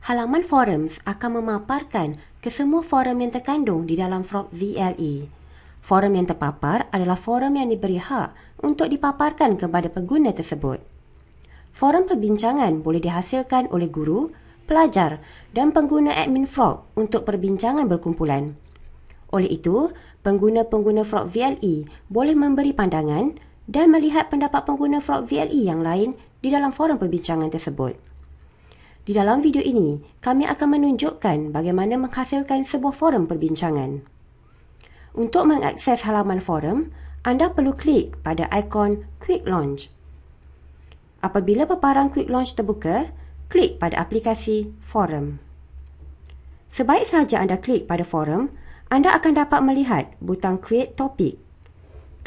Halaman Forums akan memaparkan kesemua forum yang terkandung di dalam Frog VLE. Forum yang terpapar adalah forum yang diberi hak untuk dipaparkan kepada pengguna tersebut. Forum perbincangan boleh dihasilkan oleh guru, pelajar dan pengguna admin Frog untuk perbincangan berkumpulan. Oleh itu, pengguna-pengguna Frog VLE boleh memberi pandangan dan melihat pendapat pengguna Frog VLE yang lain di dalam forum perbincangan tersebut. Di dalam video ini, kami akan menunjukkan bagaimana menghasilkan sebuah forum perbincangan. Untuk mengakses halaman forum, anda perlu klik pada ikon Quick Launch. Apabila paparan Quick Launch terbuka, klik pada aplikasi Forum. Sebaik sahaja anda klik pada forum, anda akan dapat melihat butang Create Topic.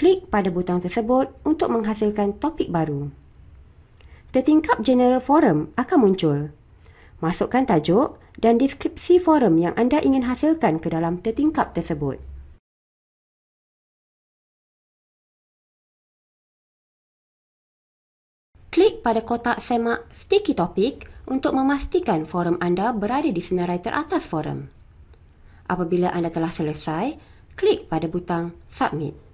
Klik pada butang tersebut untuk menghasilkan topik baru. Tertingkap General Forum akan muncul. Masukkan tajuk dan deskripsi forum yang anda ingin hasilkan ke dalam tertingkap tersebut. Klik pada kotak semak Sticky Topic untuk memastikan forum anda berada di senarai teratas forum. Apabila anda telah selesai, klik pada butang Submit.